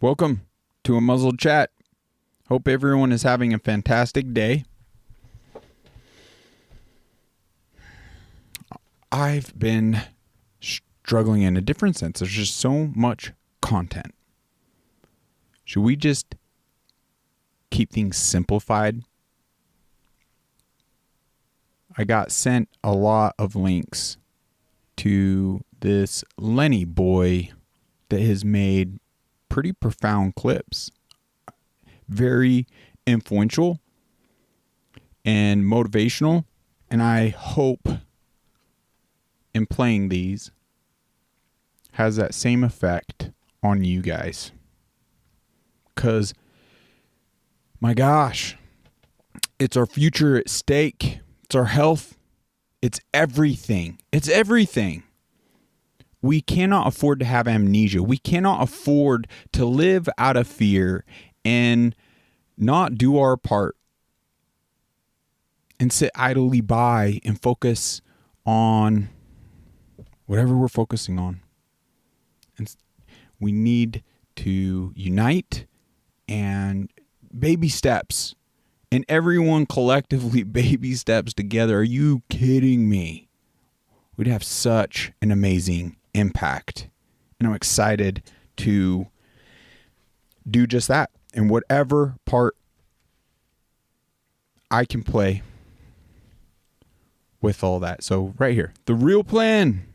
Welcome to Unmuzzled Chat. Hope everyone is having a fantastic day. I've been struggling in a different sense. There's just so much content. Should we just keep things simplified? I got sent a lot of links to this Lenny boy that has made pretty profound clips. Very influential and motivational. And I hope in playing these has that same effect on you guys. Because, my gosh, it's our future at stake. It's our health. It's everything. It's everything. We cannot afford to have amnesia. We cannot afford to live out of fear and not do our part and sit idly by and focus on whatever we're focusing on. And we need to unite and baby steps. And everyone collectively baby steps together. Are you kidding me? We'd have such an amazing impact. And I'm excited to do just that. And whatever part I can play with all that. So right here, the real plan.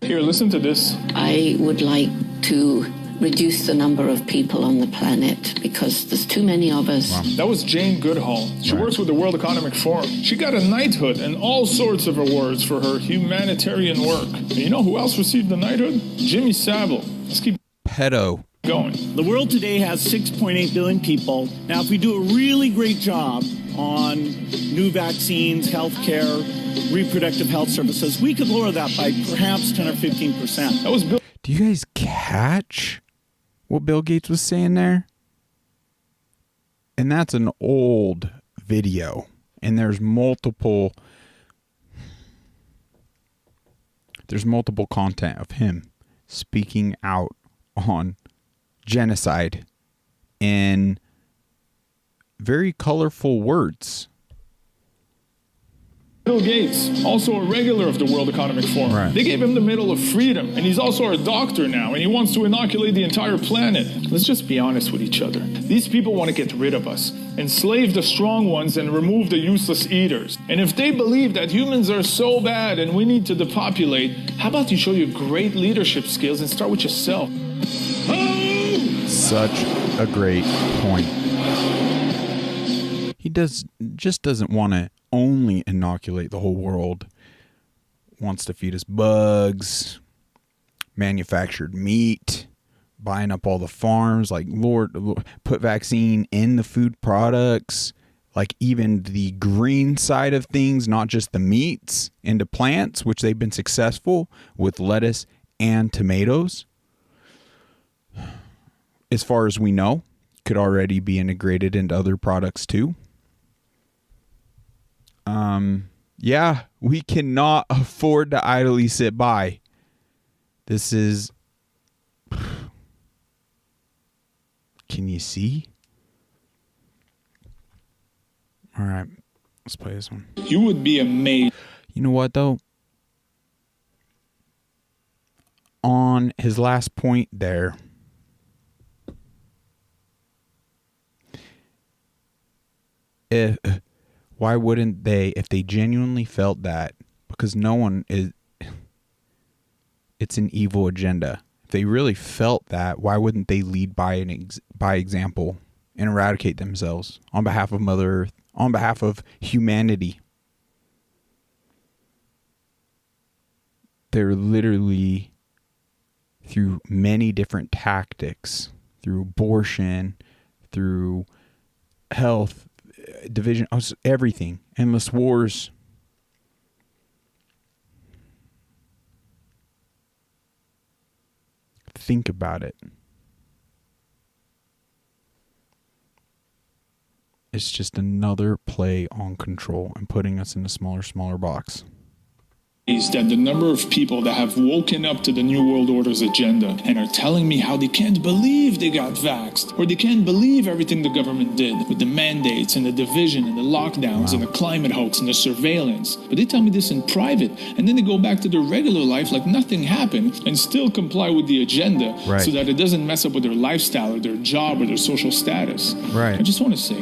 Here, listen to this. I would like to reduce the number of people on the planet because there's too many of us. Wow. That was Jane Goodall. She works with the World Economic Forum. She got a knighthood and all sorts of awards for her humanitarian work. And you know who else received the knighthood? Jimmy Savile. Let's keep pedo going. The world today has 6.8 billion people. Now, if we do a really great job on new vaccines, healthcare, reproductive health services, we could lower that by perhaps 10 or 15%. That was Bill. Do you guys catch what Bill Gates was saying there? And that's an old video. And there's multiple content of him speaking out on genocide in very colorful words. Bill Gates, also a regular of the World Economic Forum. Right. They gave him the Medal of Freedom, and he's also a doctor now, and he wants to inoculate the entire planet. Let's just be honest with each other. These people want to get rid of us, enslave the strong ones, and remove the useless eaters. And if they believe that humans are so bad and we need to depopulate, how about you show your great leadership skills and start with yourself? Such a great point. He just doesn't want to only inoculate the whole world. Wants to feed us bugs, manufactured meat, buying up all the farms, like Lord, put vaccine in the food products, like even the green side of things, not just the meats, into plants, which they've been successful with lettuce and tomatoes. As far as we know, could already be integrated into other products too. Yeah, we cannot afford to idly sit by. This is... Can you see? All right, let's play this one. You would be amazed. You know what, though? On his last point there, why wouldn't they, if they genuinely felt that, because no one is, it's an evil agenda. If they really felt that, why wouldn't they lead by by example and eradicate themselves on behalf of Mother Earth, on behalf of humanity? They're literally, through many different tactics, through abortion, through health, division, everything, endless wars. Think about it. It's just another play on control and putting us in a smaller box. is that the number of people that have woken up to the New World Order's agenda and are telling me how they can't believe they got vaxxed, or they can't believe everything the government did with the mandates and the division and the lockdowns and the climate hoax and the surveillance. But they tell me this in private, and then they go back to their regular life like nothing happened and still comply with the agenda so that it doesn't mess up with their lifestyle or their job or their social status. Right. I just want to say,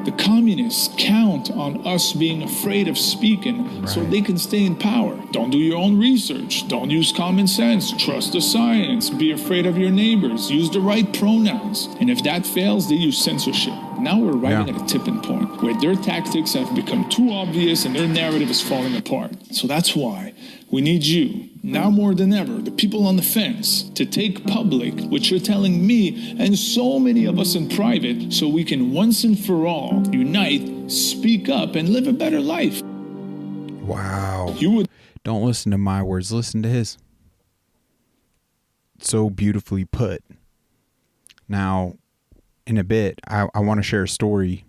the communists count on us being afraid of speaking so they can stay in power. Don't do your own research. Don't use common sense. Trust the science. Be afraid of your neighbors. Use the right pronouns. And if that fails, they use censorship. Now we're arriving at a tipping point where their tactics have become too obvious and their narrative is falling apart. So that's why we need you, now more than ever, the people on the fence, to take public what you're telling me and so many of us in private so we can once and for all unite, speak up, and live a better life. Wow. Don't listen to my words. Listen to his. So beautifully put. Now, in a bit, I want to share a story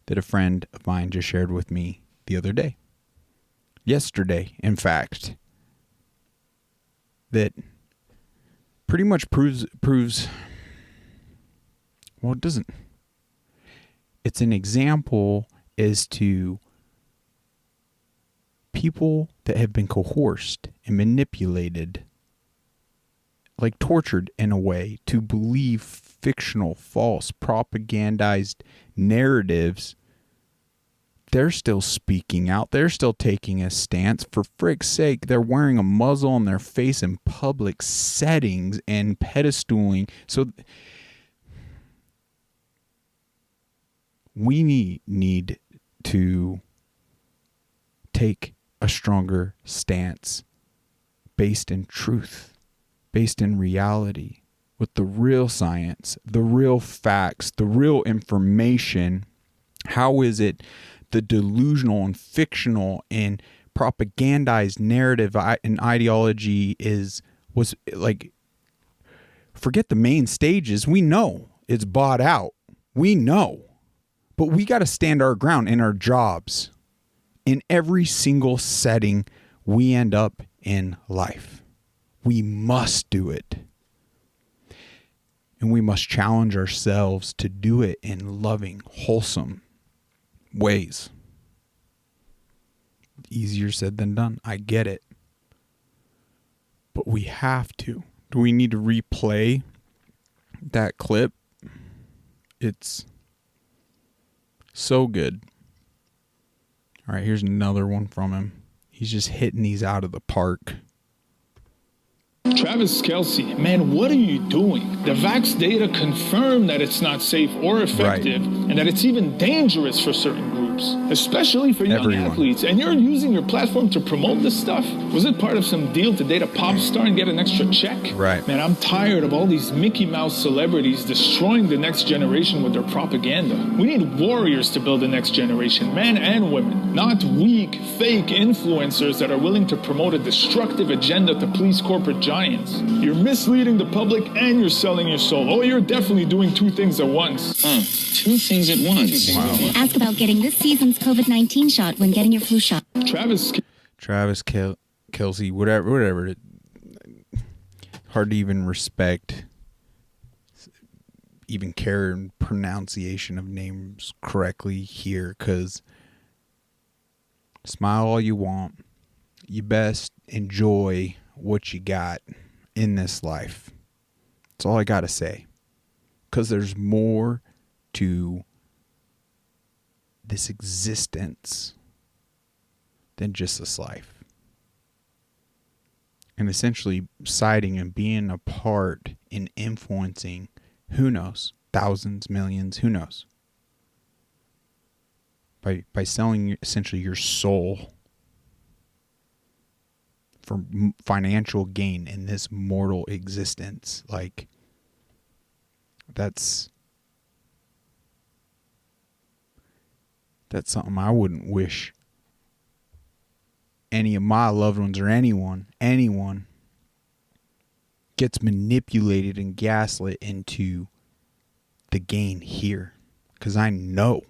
that a friend of mine just shared with me the other day. Yesterday, in fact, that pretty much proves well, it doesn't. It's an example as to people that have been coerced and manipulated, like tortured in a way, to believe fictional, false, propagandized narratives. They're still speaking out. They're still taking a stance. For frick's sake, they're wearing a muzzle on their face in public settings and pedestaling. So we need to take a stronger stance based in truth, based in reality, with the real science, the real facts, the real information. How is it the delusional and fictional and propagandized narrative and ideology was like, forget the main stages. We know it's bought out. We know. But we got to stand our ground in our jobs, in every single setting we end up in life. We must do it. And we must challenge ourselves to do it in loving, wholesome ways. Easier said than done. I get it. But we have to. Do we need to replay that clip? It's so good. All right, here's another one from him. He's just hitting these out of the park. Travis Kelce, man, what are you doing? The vax data confirm that it's not safe or effective, and that it's even dangerous for certain groups, especially for young athletes. And you're using your platform to promote this stuff? Was it part of some deal to date a pop star and get an extra check? Right. Man, I'm tired of all these Mickey Mouse celebrities destroying the next generation with their propaganda. We need warriors to build the next generation, men and women, not weak, fake influencers that are willing to promote a destructive agenda to please corporate giants. You're misleading the public and you're selling your soul. Oh, you're definitely doing two things at once. Two things at once. Wow. Ask about getting this season's COVID-19 shot when getting your flu shot. Travis Kelce, whatever. Hard to even respect, even care in pronunciation of names correctly here, because smile all you want. You best enjoy what you got in this life. That's all I gotta say, because there's more to this existence than just this life. And essentially siding and being a part in influencing, who knows, thousands, millions, who knows, by selling essentially your soul for financial gain in this mortal existence. Like, that's something I wouldn't wish any of my loved ones or anyone gets manipulated and gaslit into the gain here. Because I know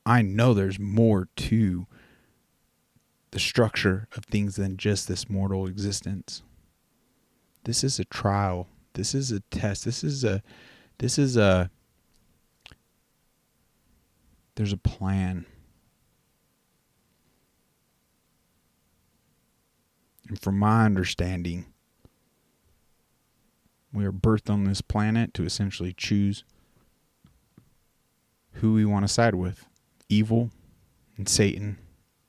there's more to the structure of things than just this mortal existence. This is a trial. This is a test. There's a plan. And from my understanding, we are birthed on this planet to essentially choose who we want to side with. Evil and Satan,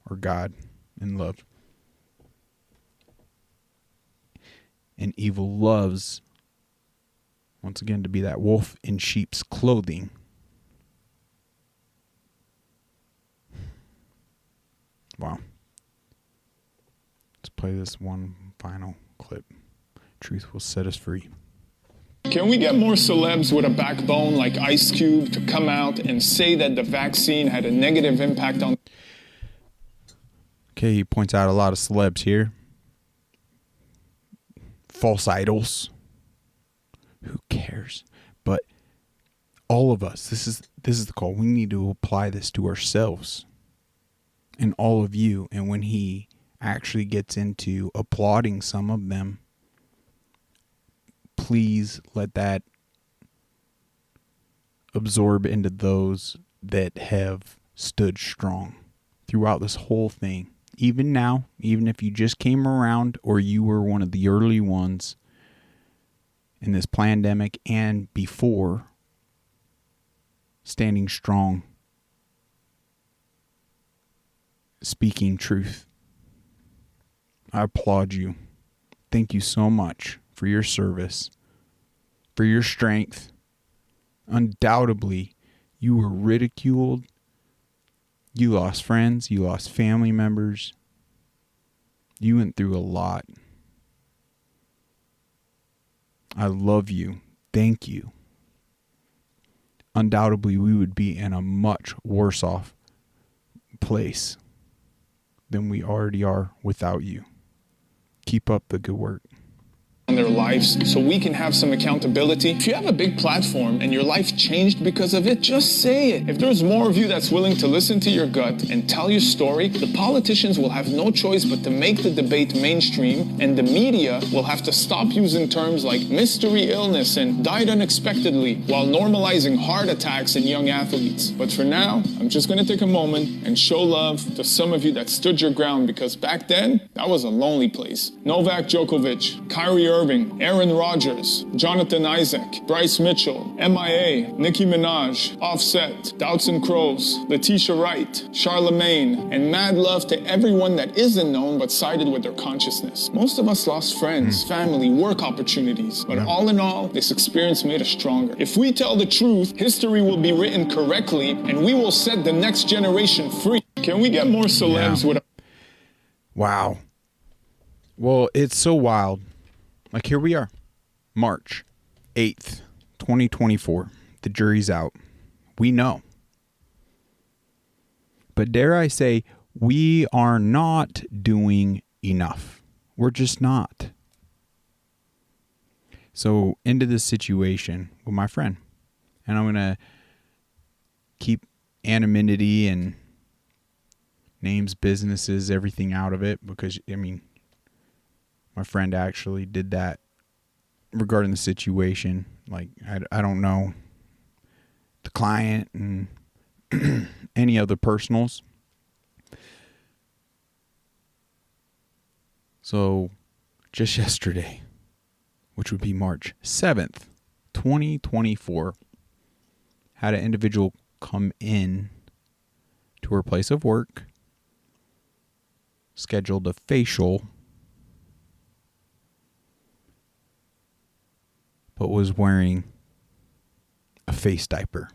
or God and love. And evil loves, once again, to be that wolf in sheep's clothing. Wow. Let's play this one final clip. Truth will set us free. Can we get more celebs with a backbone like Ice Cube to come out and say that the vaccine had a negative impact on... Okay, he points out a lot of celebs here. False idols. Who cares? But all of us, this is the call. We need to apply this to ourselves and all of you. And when he actually gets into applauding some of them, please let that absorb into those that have stood strong throughout this whole thing. Even now, even if you just came around or you were one of the early ones in this pandemic and before, standing strong, speaking truth. I applaud you. Thank you so much for your service, for your strength. Undoubtedly, you were ridiculed. You lost friends. You lost family members. You went through a lot. I love you. Thank you. Undoubtedly, we would be in a much worse off place than we already are without you. Keep up the good work. on their lives so we can have some accountability. If you have a big platform and your life changed because of it, just say it. If there's more of you that's willing to listen to your gut and tell your story, the politicians will have no choice but to make the debate mainstream, and the media will have to stop using terms like mystery illness and died unexpectedly while normalizing heart attacks in young athletes. But for now, I'm just going to take a moment and show love to some of you that stood your ground, because back then, that was a lonely place. Novak Djokovic, Kyrie Irving, Aaron Rodgers, Jonathan Isaac, Bryce Mitchell, MIA, Nicki Minaj, Offset, Doutzen Crows, Letitia Wright, Charlemagne, and mad love to everyone that isn't known but sided with their consciousness. Most of us lost friends, family, work opportunities, but all in all, this experience made us stronger. If we tell the truth, history will be written correctly, and we will set the next generation free. Can we get more celebs with a... Wow. Well, it's so wild. Like, here we are, March 8th, 2024. The jury's out. We know. But dare I say, we are not doing enough. We're just not. So, into this situation with my friend. And I'm going to keep anonymity and names, businesses, everything out of it, because, I mean, my friend actually did that regarding the situation. Like, I don't know the client and any other personals. So just yesterday, which would be March 7th, 2024, had an individual come in to her place of work, scheduled a facial, but was wearing a face diaper.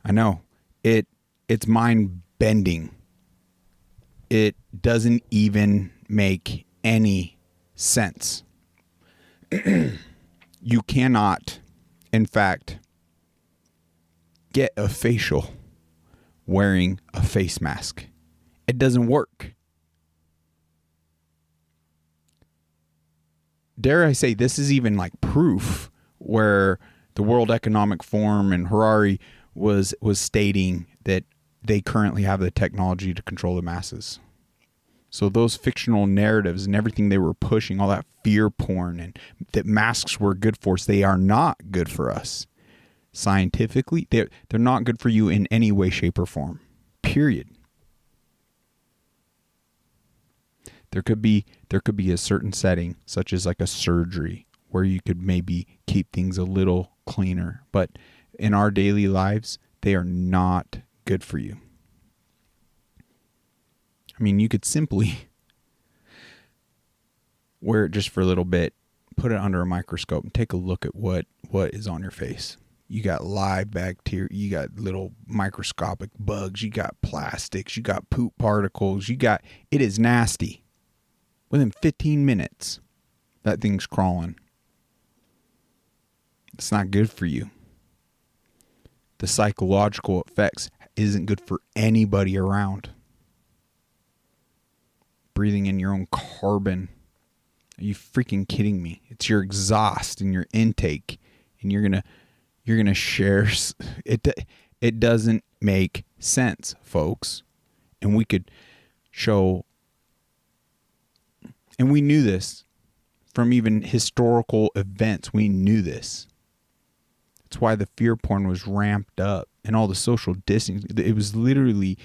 I know, it's mind-bending. It doesn't even make any sense. You cannot, in fact, get a facial wearing a face mask. It doesn't work. Dare I say, this is even like proof where the World Economic Forum and Harari was stating that they currently have the technology to control the masses. So those fictional narratives and everything they were pushing, all that fear porn and that masks were good for us, they are not good for us. Scientifically, they're not good for you in any way, shape, or form. Period. There could be a certain setting, such as like a surgery, where you could maybe keep things a little cleaner. But in our daily lives, they are not good for you. I mean, you could simply wear it just for a little bit, put it under a microscope, and take a look at what is on your face. You got live bacteria, you got little microscopic bugs, you got plastics, you got poop particles, it is nasty. Within 15 minutes, that thing's crawling. It's not good for you. The psychological effects isn't good for anybody around. Breathing in your own carbon. Are you freaking kidding me? It's your exhaust and your intake, and you're gonna share it. It doesn't make sense, folks. And we could show, and we knew this from even historical events. We knew this. That's why the fear porn was ramped up and all the social distancing. It was literally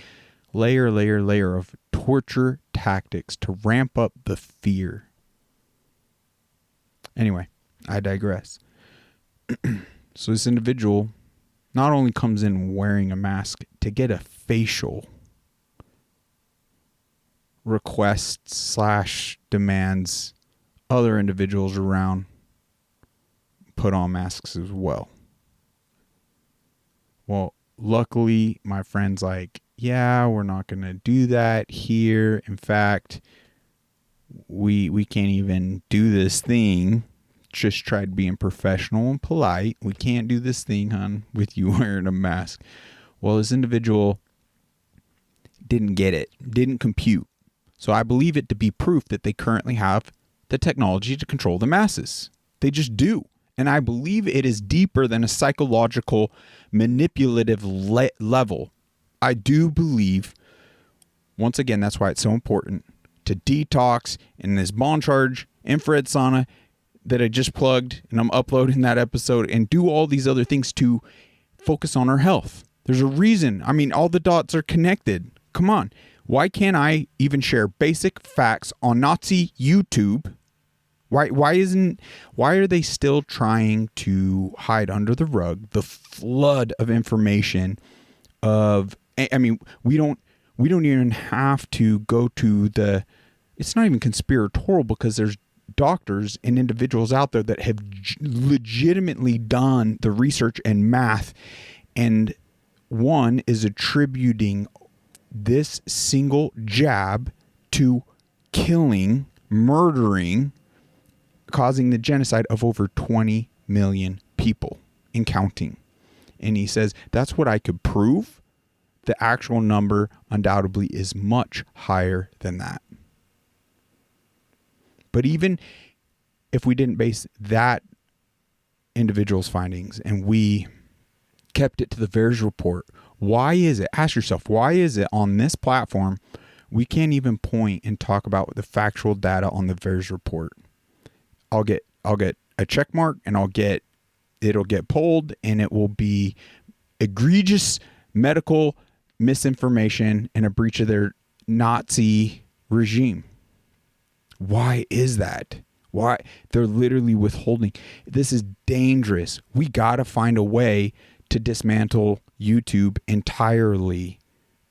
layer of torture tactics to ramp up the fear. Anyway, I digress. So this individual not only comes in wearing a mask to get a facial requests / demands other individuals around put on masks as well. Well, luckily, my friend's like, yeah, we're not going to do that here. In fact, we can't even do this thing. Just tried being professional and polite. We can't do this thing, hon, with you wearing a mask. Well, this individual didn't get it, didn't compute. So I believe it to be proof that they currently have the technology to control the masses. They just do. And I believe it is deeper than a psychological, manipulative level. I do believe, once again, that's why it's so important to detox in this bond charge, infrared sauna that I just plugged, and I'm uploading that episode, and do all these other things to focus on our health. There's a reason. I mean, all the dots are connected. Come on. Why can't I even share basic facts on Nazi YouTube? Why are they still trying to hide under the rug the flood of information of, I mean, we don't even have to go to it's not even conspiratorial, because there's doctors and individuals out there that have legitimately done the research and math, and one is attributing this single jab to killing, murdering, causing the genocide of over 20 million people and counting. And he says, that's what I could prove. The actual number undoubtedly is much higher than that. But even if we didn't base that individual's findings and we kept it to the VAERS report, why is it, ask yourself, why is it on this platform we can't even point and talk about the factual data on the VAERS report? I'll get a check mark, and it'll get pulled, and it will be egregious medical misinformation and a breach of their Nazi regime. Why is that? Why? They're literally withholding. This is dangerous. We got to find a way to dismantle YouTube entirely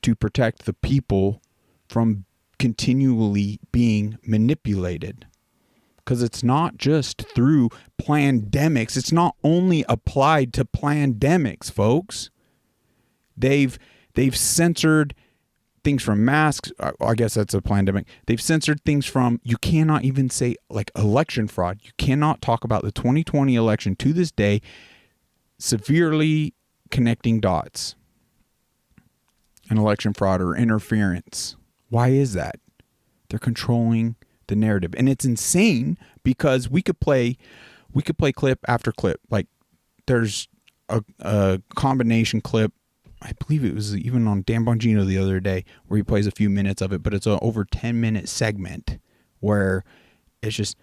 to protect the people from continually being manipulated. Because it's not just through pandemics. It's not only applied to pandemics, folks. They've censored things from masks. I guess that's a pandemic. They've censored things from, you cannot even say like election fraud. You cannot talk about the 2020 election to this day, severely connecting dots. An election fraud or interference. Why is that? They're controlling the narrative, and it's insane because we could play clip after clip. Like there's a combination clip I believe it was even on Dan Bongino the other day, where he plays a few minutes of it, but it's an over 10-minute segment where it's just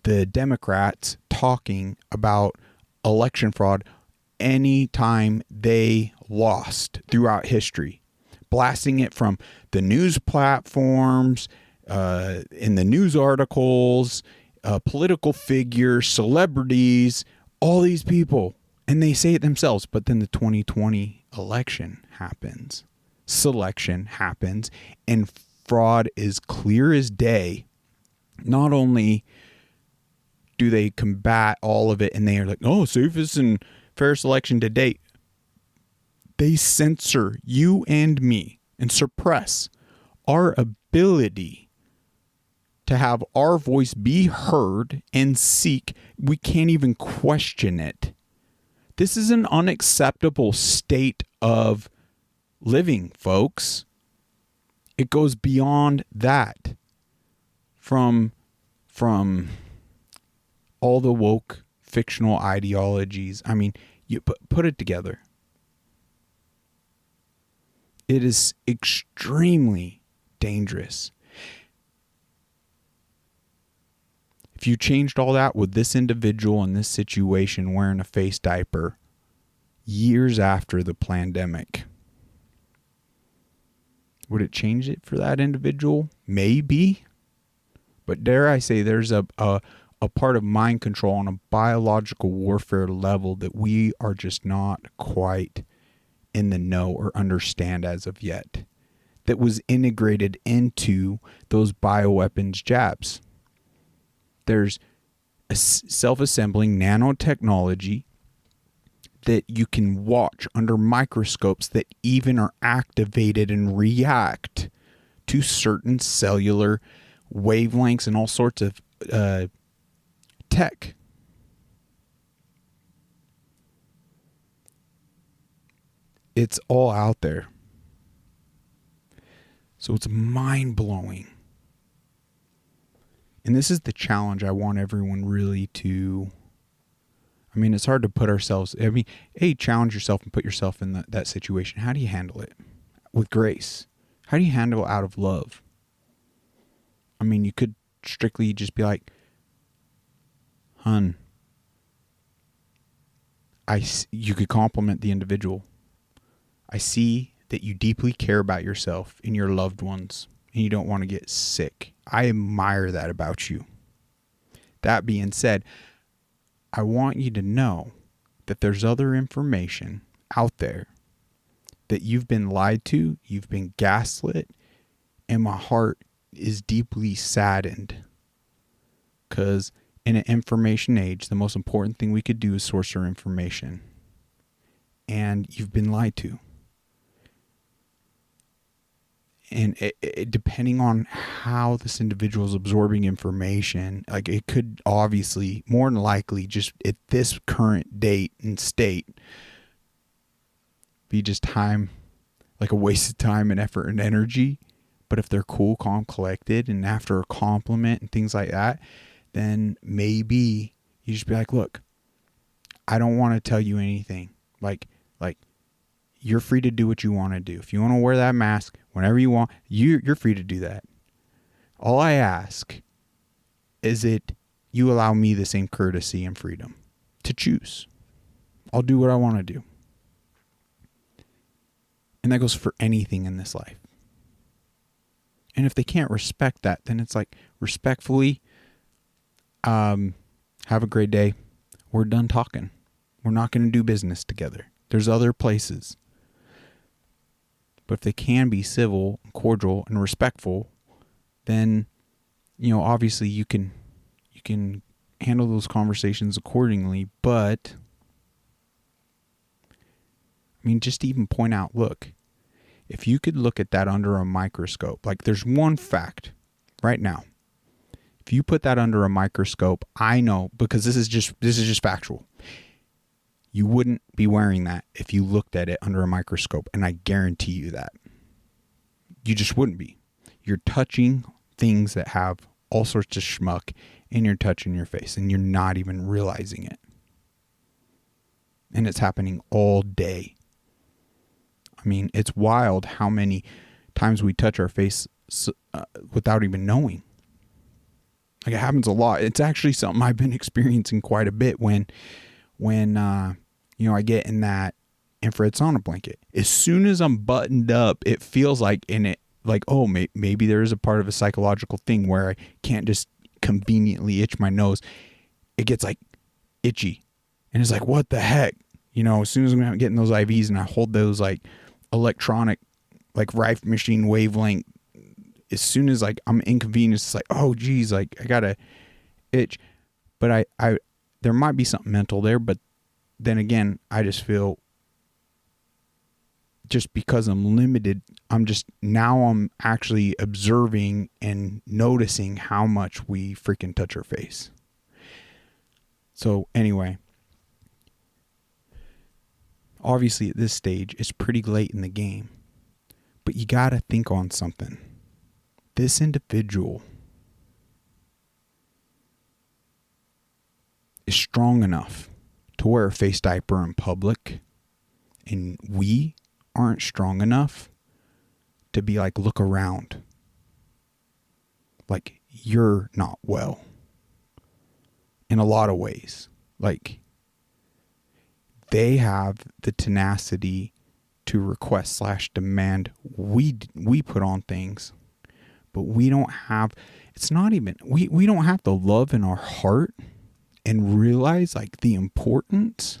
the Democrats talking about election fraud anytime they lost throughout history, blasting it from the news platforms, in the news articles, political figures, celebrities, all these people. And they say it themselves, but then the 2020 election happens, selection happens, and fraud is clear as day. Not only do they combat all of it and they are like, oh, safest and fairest election to date, they censor you and me and suppress our ability to have our voice be heard and seek. We can't even question it. This is an unacceptable state of living, folks. It goes beyond that. From all the woke fictional ideologies. I mean, you put it together. It is extremely dangerous. If you changed all that with this individual in this situation wearing a face diaper years after the pandemic, would it change it for that individual? Maybe. But dare I say, there's a part of mind control on a biological warfare level that we are just not quite in the know or understand as of yet, that was integrated into those bioweapons jabs. There's a self-assembling nanotechnology that you can watch under microscopes that even are activated and react to certain cellular wavelengths and all sorts of tech. It's all out there. So it's mind-blowing. And this is the challenge I want everyone really to... I mean, it's hard to put ourselves... I mean, challenge yourself and put yourself in that situation. How do you handle it? With grace. How do you handle it out of love? I mean, you could strictly just be like, hun, you could compliment the individual. I see that you deeply care about yourself and your loved ones, and you don't want to get sick. I admire that about you. That being said, I want you to know that there's other information out there that you've been lied to, you've been gaslit, and my heart is deeply saddened. Because in an information age, the most important thing we could do is source our information. And you've been lied to. And depending on how this individual is absorbing information, like it could obviously, more than likely, just at this current date and state, be just time, like a waste of time and effort and energy. But if they're cool, calm, collected, and after a compliment and things like that, then maybe you just be like, look, I don't want to tell you anything. Like you're free to do what you want to do. If you want to wear that mask whenever you want, you're free to do that. All I ask is that you allow me the same courtesy and freedom to choose. I'll do what I want to do. And that goes for anything in this life. And if they can't respect that, then it's like, respectfully, have a great day. We're done talking. We're not going to do business together. There's other places. But if they can be civil, cordial, and respectful, then, obviously you can handle those conversations accordingly. But, I mean, just to even point out, look, if you could look at that under a microscope, like there's one fact right now. If you put that under a microscope, I know, because this is just factual. You wouldn't be wearing that if you looked at it under a microscope, and I guarantee you that. You just wouldn't be. You're touching things that have all sorts of schmuck, and you're touching your face, and you're not even realizing it. And it's happening all day. I mean, it's wild how many times we touch our face without even knowing. Like, it happens a lot. It's actually something I've been experiencing quite a bit when I get in that infrared sauna blanket. As soon as I'm buttoned up, it feels like maybe there is a part of a psychological thing where I can't just conveniently itch my nose. It gets like itchy, and it's like, what the heck? As soon as I'm getting those IVs and I hold those like electronic, like Rife machine wavelength, as soon as like I'm inconvenienced, it's like, oh geez, like I gotta itch. But I there might be something mental there, but then again, I just feel, just because I'm limited, I'm actually observing and noticing how much we freaking touch our face. So anyway, obviously at this stage, it's pretty late in the game, but you got to think on something. This individual is strong enough to wear a face diaper in public, and we aren't strong enough to be like, look around. Like, you're not well. In a lot of ways. Like, they have the tenacity to request / demand we put on things, but we don't have, it's not even, we don't have the love in our heart and realize like the importance.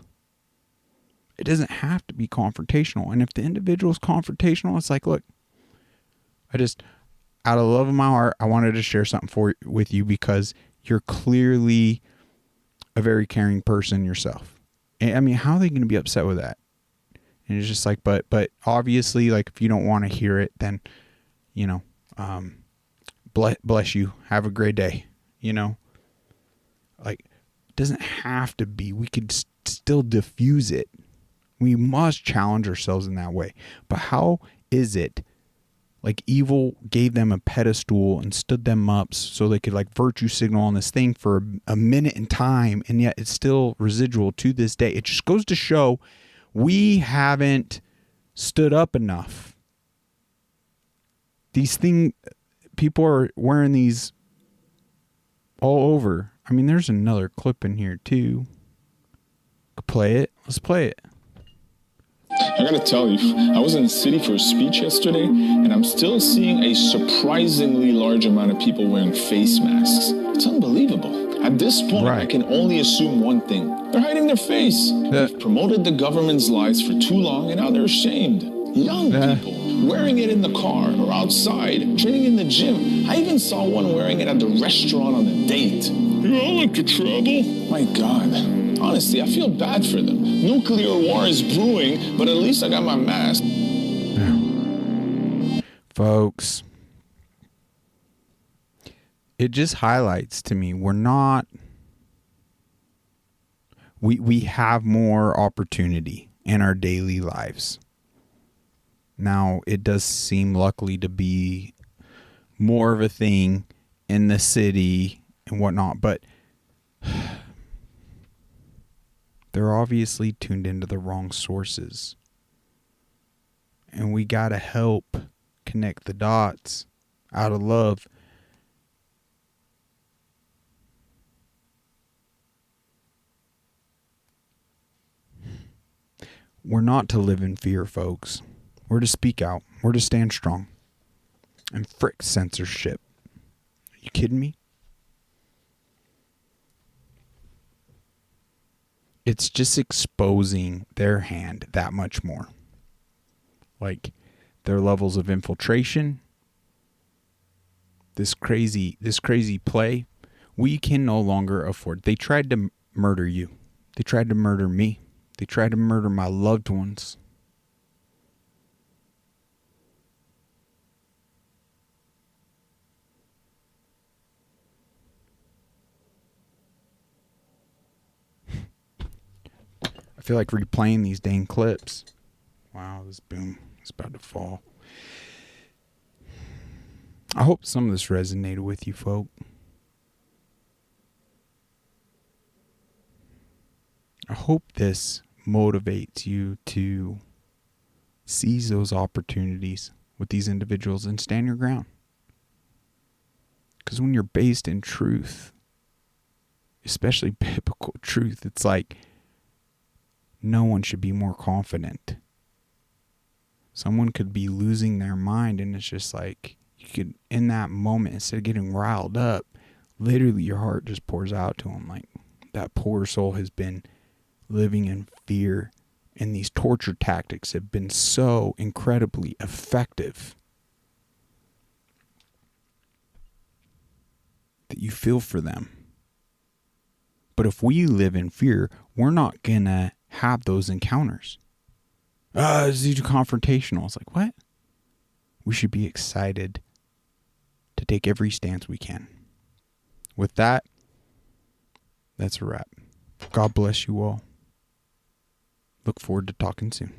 It doesn't have to be confrontational. And if the individual is confrontational, it's like, look, out of the love of my heart, I wanted to share something with you because you're clearly a very caring person yourself. And I mean, how are they going to be upset with that? And it's just like, but obviously, like, if you don't want to hear it, then, bless you. Have a great day. Like, it doesn't have to be. We could still diffuse it. We must challenge ourselves in that way. But how is it like evil gave them a pedestal and stood them up so they could like virtue signal on this thing for a minute in time, and yet it's still residual to this day? It just goes to show we haven't stood up enough. People are wearing these all over. I mean, there's another clip in here too. Play it. Let's play it. I gotta tell you, I was in the city for a speech yesterday, and I'm still seeing a surprisingly large amount of people wearing face masks. It's unbelievable. At this point, Right. I can only assume one thing. They're hiding their face. They've promoted the government's lies for too long, and now they're ashamed. Young people wearing it in the car or outside, training in the gym. I even saw one wearing it at the restaurant on a date. You all like to trouble? My God. Honestly, I feel bad for them. Nuclear war is brewing, but at least I got my mask. Folks, it just highlights to me we have more opportunity in our daily lives. Now, it does seem luckily to be more of a thing in the city and whatnot, but they're obviously tuned into the wrong sources. And we got to help connect the dots out of love. We're not to live in fear, folks. We're to speak out. We're to stand strong. And frick censorship. Are you kidding me? It's just exposing their hand that much more. Like, their levels of infiltration, this crazy play, we can no longer afford. They tried to murder you. They tried to murder me. They tried to murder my loved ones. I feel like replaying these dang clips. Wow, this boom is about to fall. I hope some of this resonated with you, folk. I hope this motivates you to seize those opportunities with these individuals and stand your ground. Because when you're based in truth, especially biblical truth, it's like no one should be more confident. Someone could be losing their mind, and it's just like you could, in that moment, instead of getting riled up, literally your heart just pours out to them. Like that poor soul has been living in fear, and these torture tactics have been so incredibly effective that you feel for them. But if we live in fear, we're not gonna have those encounters. It's too confrontational. It's like, what? We should be excited to take every stance we can. With that, that's a wrap. God bless you all. Look forward to talking soon.